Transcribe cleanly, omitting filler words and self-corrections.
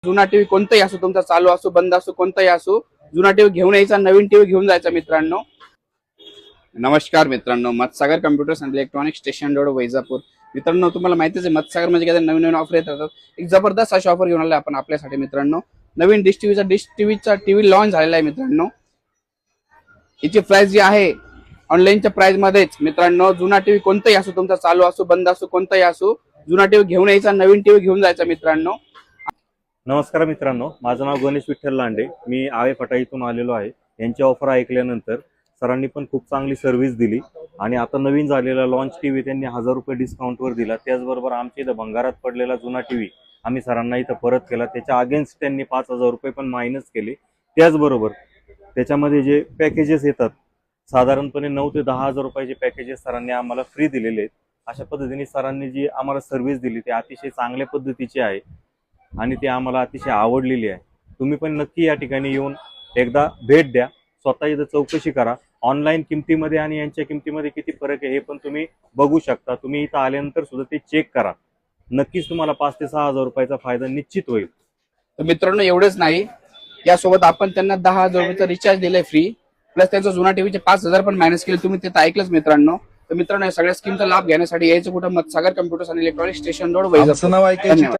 जुना टीव्ही कोणताही असो, तुमचा चालू असो बंद असो कोणताही असो, जुना टीव्ही घेऊन यायचा, नवीन टीव्ही घेऊन जायचा मित्रांनो. नमस्कार मित्रांनो, Matsagar computers and electronic station road Vaijapur. मित्रांनो तुम्हाला माहितीच आहे मत्सागर म्हणजे काय, नवीन नवीन ऑफर येतात. एक जबरदस्त अशी ऑफर घेऊन आले आपण आपल्यासाठी मित्रांनो. नवीन डिश टीव्हीचा टीव्ही लॉन्च झालेला आहे मित्रांनो. याची प्राइस जी आहे ऑनलाईनच्या प्राइस मध्येच मित्रांनो. जुना टीव्ही कोणताही असो, तुमचा चालू असो बंद असो कोणताही असो, जुना टीव्ही घेऊन यायचा, नवीन टीव्ही घेऊन जायचा मित्रांनो. नमस्कार मित्रांनो, माझं नाव गणेश विठ्ठल लांडे. मी आवे फटा इथून आलेलो आहे. यांची ऑफर ऐकल्यानंतर सरांनी पण खूप चांगली सर्व्हिस दिली आणि आता नवीन झालेला लॉन्च टीव्ही त्यांनी 1000 रुपये डिस्काउंटवर दिला. त्याचबरोबर आमच्या इथं भंगारात पडलेला जुना टीव्ही आम्ही सरांना इथं परत केला. त्याच्या अगेन्स्ट त्यांनी 5000 रुपये पण मायनस केले. त्याचबरोबर त्याच्यामध्ये जे पॅकेजेस येतात साधारणपणे 9 ते 10,000 रुपयाचे पॅकेजेस सरांनी आम्हाला फ्री दिलेले आहेत. अशा पद्धतीने सरांनी जी आम्हाला सर्व्हिस दिली ती अतिशय चांगल्या पद्धतीची आहे आणि ती आम्हाला अतिशय आवडलेली आहे. तुम्ही पण नक्की या ठिकाणी येऊन एकदा भेट द्या, स्वतः इथं चौकशी करा. ऑनलाईन किमतीमध्ये आणि यांच्या किमतीमध्ये किती फरक आहे हे पण तुम्ही बघू शकता. तुम्ही इथं आल्यानंतर सुद्धा ते चेक करा. नक्कीच तुम्हाला 5 ते 6,000 रुपयाचा फायदा निश्चित होईल. तर मित्रांनो एवढंच नाही, यासोबत आपण त्यांना 10,000 रुपयाचा रिचार्ज दिलाय फ्री, प्लस त्यांचा जुना टीव्हीचे 5,000 पण मायनस केले. तुम्ही ते ऐकलंच मित्रांनो. तर मित्रांनो या सगळ्या स्कीमचा लाभ घेण्यासाठी यायचं कुठं, मत्सागर कम्प्युटर्स आणि इलेक्ट्रॉनिक स्टेशन रोड वैजापूर.